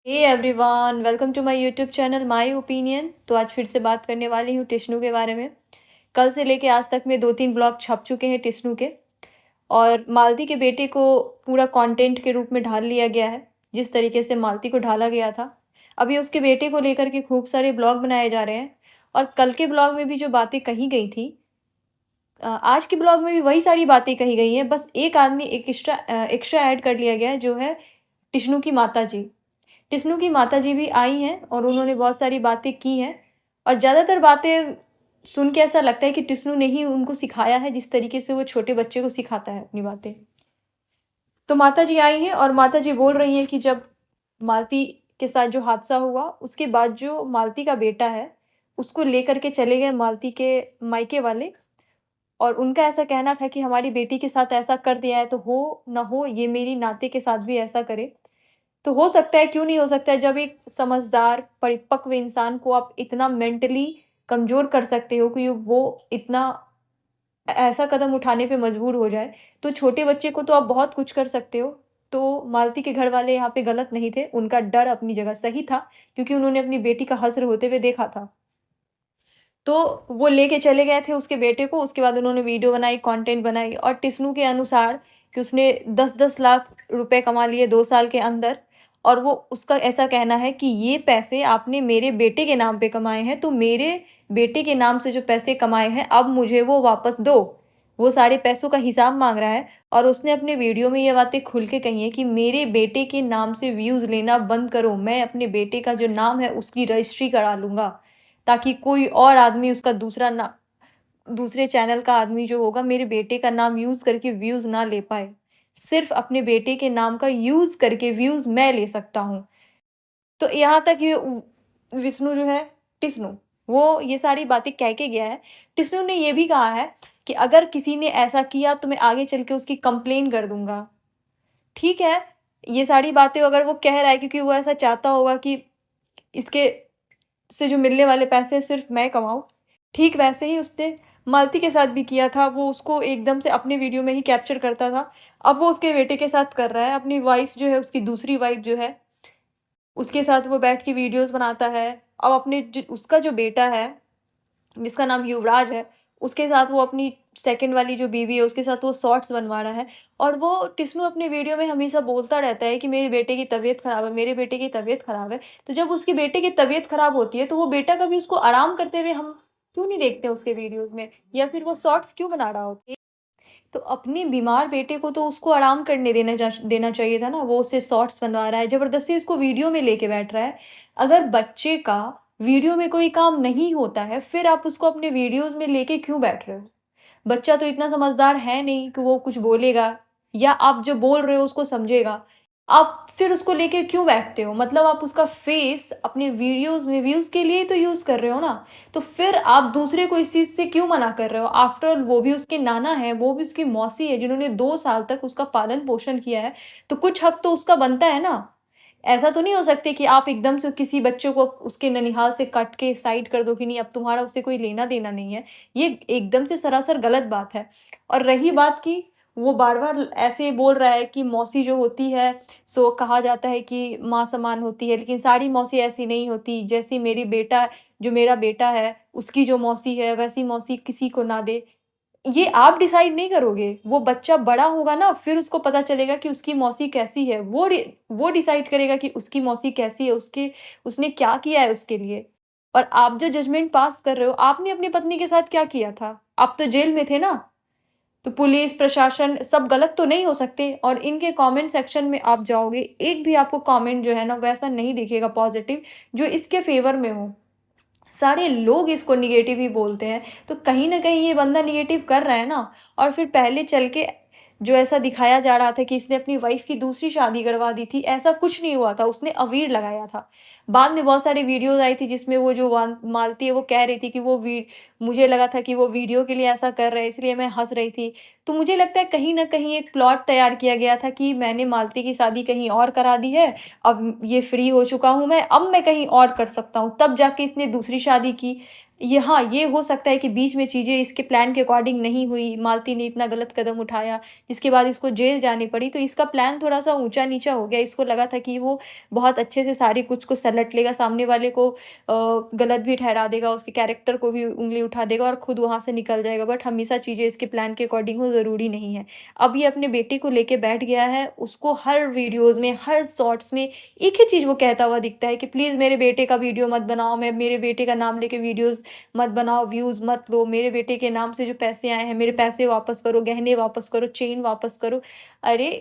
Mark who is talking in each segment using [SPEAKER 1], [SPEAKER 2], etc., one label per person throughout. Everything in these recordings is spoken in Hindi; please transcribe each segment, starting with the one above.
[SPEAKER 1] Hey everyone, welcome to my YouTube channel my opinion. तो आज फिर से बात करने वाली हूँ टिश्नू के बारे में। कल से लेके आज तक में 2-3 ब्लॉग छप चुके हैं टिश्नू के, और मालती के बेटे को पूरा कंटेंट के रूप में ढाल लिया गया है। जिस तरीके से मालती को ढाला गया था, अभी उसके बेटे को लेकर के खूब सारे ब्लॉग बनाए जा रहे हैं। और कल के ब्लॉग में भी जो बातें कही गई थी, आज के ब्लॉग में भी वही सारी बातें कही गई हैं। बस एक आदमी एक एक्स्ट्रा ऐड कर लिया गया है, जो है टिश्नू की माता जी। टिश्नू की माताजी भी आई हैं और उन्होंने बहुत सारी बातें की हैं, और ज़्यादातर बातें सुन के ऐसा लगता है कि टिश्नू ने ही उनको सिखाया है, जिस तरीके से वो छोटे बच्चे को सिखाता है अपनी बातें। तो माताजी आई हैं और माताजी बोल रही हैं कि जब मालती के साथ जो हादसा हुआ, उसके बाद जो मालती का बेटा है, उसको लेकर के चले गए मालती के मायके वाले। और उनका ऐसा कहना था कि हमारी बेटी के साथ ऐसा कर दिया है, तो हो ना हो ये मेरी नाते के साथ भी ऐसा करे। तो हो सकता है, क्यों नहीं हो सकता है, जब एक समझदार परिपक्व इंसान को आप इतना मेंटली कमज़ोर कर सकते हो कि वो इतना ऐसा कदम उठाने पे मजबूर हो जाए, तो छोटे बच्चे को तो आप बहुत कुछ कर सकते हो। तो मालती के घर वाले यहाँ पे गलत नहीं थे, उनका डर अपनी जगह सही था, क्योंकि उन्होंने अपनी बेटी का हश्र होते हुए देखा था। तो वो लेके चले गए थे उसके बेटे को। उसके बाद उन्होंने वीडियो बनाई, कंटेंट बनाई, और टिश्नू के अनुसार कि उसने 10-10 लाख रुपए कमा लिए 2 साल के अंदर। और वो उसका ऐसा कहना है कि ये पैसे आपने मेरे बेटे के नाम पे कमाए हैं, तो मेरे बेटे के नाम से जो पैसे कमाए हैं, अब मुझे वो वापस दो। वो सारे पैसों का हिसाब मांग रहा है। और उसने अपने वीडियो में ये बातें खुल के कही हैं कि मेरे बेटे के नाम से व्यूज़ लेना बंद करो, मैं अपने बेटे का जो नाम है उसकी रजिस्ट्री करा लूँगा, ताकि कोई और आदमी उसका दूसरे चैनल का आदमी जो होगा, मेरे बेटे का नाम यूज़ करके व्यूज़ ना ले पाए। सिर्फ अपने बेटे के नाम का यूज़ करके व्यूज़ मैं ले सकता हूँ। तो यहाँ तक ये विष्णु जो है, टिश्नू, वो ये सारी बातें कह के गया है। टिश्नू ने ये भी कहा है कि अगर किसी ने ऐसा किया तो मैं आगे चल के उसकी कंप्लेन कर दूंगा। ठीक है, ये सारी बातें अगर वो कह रहा है क्योंकि वो ऐसा चाहता होगा कि इसके से जो मिलने वाले पैसे सिर्फ मैं कमाऊँ। ठीक वैसे ही उसने मालती के साथ भी किया था। वो उसको एकदम से अपने वीडियो में ही कैप्चर करता था। अब वो उसके बेटे के साथ कर रहा है। अपनी वाइफ़ जो है, उसकी दूसरी वाइफ़ जो है, उसके साथ वो बैठ के वीडियोज़ बनाता है। अब अपने ज उसका जो बेटा है, जिसका नाम युवराज है, उसके साथ वो अपनी सेकंड वाली जो बीवी है, उसके साथ वो शॉर्ट्स बनवा रहा है। और वो टिश्नू अपने वीडियो में हमेशा बोलता रहता है कि मेरे बेटे की तबीयत ख़राब है, मेरे बेटे की तबीयत ख़राब है। तो जब उसके बेटे की तबीयत ख़राब होती है, तो वो बेटा कभी उसको आराम करते हुए हम क्यों नहीं देखते उसके वीडियोज़ में, या फिर वो शॉर्ट्स क्यों बना रहा होता है? तो अपने बीमार बेटे को तो उसको आराम करने देना चाहिए था ना। वो उससे शॉर्ट्स बनवा रहा है, ज़बरदस्ती उसको वीडियो में लेके बैठ रहा है। अगर बच्चे का वीडियो में कोई काम नहीं होता है, फिर आप उसको अपने वीडियोज़ में लेके क्यों बैठ रहे हो? बच्चा तो इतना समझदार है नहीं कि वो कुछ बोलेगा, या आप जो बोल रहे हो उसको समझेगा। आप फिर उसको लेके क्यों बैठते हो? मतलब आप उसका फेस अपने वीडियोज़ में व्यूज़ के लिए ही तो यूज़ कर रहे हो ना। तो फिर आप दूसरे को इस चीज़ से क्यों मना कर रहे हो? आफ्टर ऑल वो भी उसके नाना हैं, वो भी उसकी मौसी है, जिन्होंने 2 साल तक उसका पालन-पोषण किया है, तो कुछ हक तो उसका बनता है ना। ऐसा तो नहीं हो सकता कि आप एकदम से किसी बच्चे को उसके ननिहाल से कट के साइड कर दो कि नहीं, अब तुम्हारा उससे कोई लेना-देना नहीं है। ये एकदम से सरासर गलत बात है। और रही बात कि वो बार-बार ऐसे बोल रहा है कि मौसी जो होती है, सो कहा जाता है कि माँ समान होती है, लेकिन सारी मौसी ऐसी नहीं होती। जैसे मेरा बेटा है, उसकी जो मौसी है, वैसी मौसी किसी को ना दे। ये आप डिसाइड नहीं करोगे, वो बच्चा बड़ा होगा ना, फिर उसको पता चलेगा कि उसकी मौसी कैसी है। वो डिसाइड करेगा कि उसकी मौसी कैसी है, उसने क्या किया है उसके लिए। और आप जो जजमेंट पास कर रहे हो, आपने अपनी पत्नी के साथ क्या किया था? आप तो जेल में थे ना। तो पुलिस, प्रशासन सब गलत तो नहीं हो सकते। और इनके कमेंट सेक्शन में आप जाओगे, एक भी आपको कमेंट जो है ना, वैसा नहीं दिखेगा पॉजिटिव जो इसके फेवर में हो। सारे लोग इसको निगेटिव ही बोलते हैं। तो कहीं न कहीं ये बंदा निगेटिव कर रहा है ना। और फिर पहले चल के जो ऐसा दिखाया जा रहा था कि इसने अपनी वाइफ़ की दूसरी शादी करवा दी थी, ऐसा कुछ नहीं हुआ था, उसने अवीर लगाया था। बाद में बहुत सारी वीडियोज़ आई थी जिसमें वो जो मालती है, वो कह रही थी कि मुझे लगा था कि वो वीडियो के लिए ऐसा कर रहे हैं, इसलिए मैं हँस रही थी। तो मुझे लगता है कहीं न कहीं एक प्लॉट तैयार किया गया था कि मैंने मालती की शादी कहीं और करा दी है, अब ये फ्री हो चुका हूँ मैं, अब मैं कहीं और कर सकता हूँ, तब जाके इसने दूसरी शादी की। हाँ, ये हो सकता है कि बीच में चीज़ें इसके प्लान के अकॉर्डिंग नहीं हुई, मालती ने इतना गलत कदम उठाया, जिसके बाद इसको जेल जानी पड़ी, तो इसका प्लान थोड़ा-सा ऊँचा-नीचा हो गया। इसको लगा था कि वो बहुत अच्छे से सारी कुछ को सलट लेगा, सामने वाले को गलत भी ठहरा देगा, उसके कैरेक्टर को भी उँगली उठा देगा और खुद वहाँ से निकल जाएगा। बट हमेशा चीज़ें इसके प्लान के अकॉर्डिंग हो, ज़रूरी नहीं है। अब ये अपने बेटे को लेके बैठ गया है, उसको हर वीडियोज़ में, हर शॉर्ट्स में एक ही चीज़ वो कहता हुआ दिखता है कि प्लीज़ मेरे बेटे का वीडियो मत बनाओ, मैं मेरे बेटे का नाम लेके वीडियोज़ मत बनाओ, व्यूज़ मत लो, मेरे बेटे के नाम से जो पैसे आए हैं, मेरे पैसे वापस करो, गहने वापस करो, चेन वापस करो। अरे!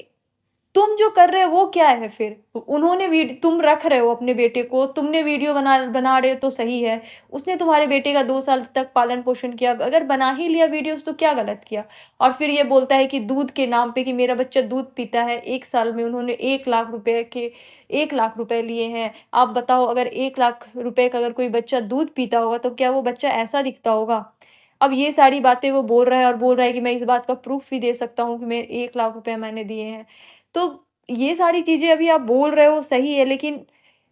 [SPEAKER 1] तुम जो कर रहे हो वो क्या है फिर? उन्होंने तुम रख रहे हो अपने बेटे को, तुमने वीडियो बना बना रहे हो तो सही है। उसने तुम्हारे बेटे का 2 साल तक पालन-पोषण किया, अगर बना ही लिया वीडियोज़ तो क्या गलत किया? और फिर ये बोलता है कि दूध के नाम पे कि मेरा बच्चा दूध पीता है, 1 साल में उन्होंने 1 लाख रुपए के 1 लाख रुपए लिए हैं। आप बताओ अगर 1 लाख रुपए का अगर कोई बच्चा दूध पीता होगा तो क्या वो बच्चा ऐसा दिखता होगा? अब ये सारी बातें वो बोल रहा है और बोल रहा है कि मैं इस बात का प्रूफ़ भी दे सकता हूँ कि मैं 1 लाख रुपए मैंने दिए हैं। तो ये सारी चीज़ें अभी आप बोल रहे हो सही है, लेकिन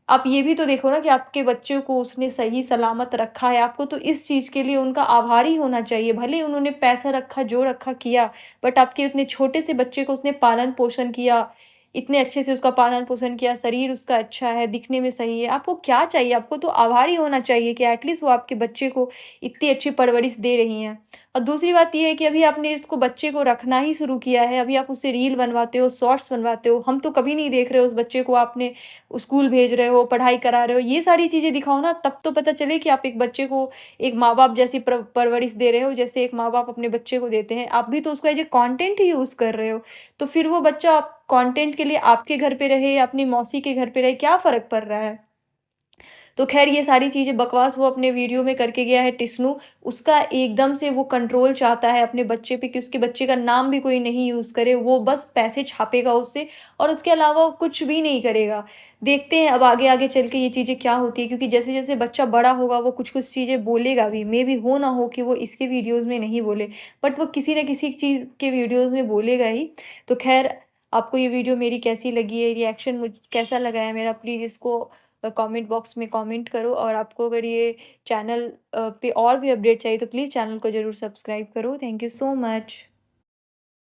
[SPEAKER 1] आप ये भी तो देखो ना कि आपके बच्चे को उसने सही सलामत रखा है, आपको तो इस चीज़ के लिए उनका आभारी होना चाहिए। भले ही उन्होंने पैसा रखा, जो रखा किया, बट आपके उतने छोटे से बच्चे को उसने पालन-पोषण किया, इतने अच्छे से उसका पालन-पोषण किया, शरीर उसका अच्छा है, दिखने में सही है। आपको क्या चाहिए? आपको तो आभारी होना चाहिए कि एटलीस्ट वो आपके बच्चे को इतनी अच्छी परवरिश दे रही हैं। और दूसरी बात ये है कि अभी आपने इसको बच्चे को रखना ही शुरू किया है, अभी आप उससे रील बनवाते हो, शॉर्ट्स बनवाते हो, हम तो कभी नहीं देख रहे हो उस बच्चे को आपने स्कूल भेज रहे हो, पढ़ाई करा रहे हो, ये सारी चीज़ें दिखाओ ना, तब तो पता चले कि आप एक बच्चे को एक माँ-बाप जैसी परवरिश दे रहे हो, जैसे एक माँ-बाप अपने बच्चे को देते हैं। आप भी तो उसको as a content he use कर रहे हो। तो फिर वो बच्चा कंटेंट के लिए आपके घर पे रहे या अपनी मौसी के घर पे रहे, क्या फ़र्क पड़ रहा है? तो ख़ैर ये सारी चीज़ें बकवास वो अपने वीडियो में करके गया है टिस्नू, उसका एकदम से वो कंट्रोल चाहता है अपने बच्चे पे कि उसके बच्चे का नाम भी कोई नहीं यूज़ करे, वो बस पैसे छापेगा उससे और उसके अलावा वो कुछ भी नहीं करेगा। देखते हैं अब आगे-आगे चल के ये चीज़ें क्या होती है क्योंकि जैसे-जैसे बच्चा बड़ा होगा वो कुछ-कुछ चीज़ें बोलेगा भी, मेबी हो ना हो कि वो इसके वीडियोज़ में नहीं बोले, बट वो किसी न किसी चीज़ के वीडियोज़ में बोलेगा ही। तो ख़ैर आपको ये वीडियो मेरी कैसी लगी है, रिएक्शन कैसा लगा है मेरा प्लीज़ इसको कमेंट बॉक्स में कमेंट करो और आपको अगर ये चैनल पे और भी अपडेट चाहिए तो प्लीज़ चैनल को ज़रूर सब्सक्राइब करो। Thank you so much.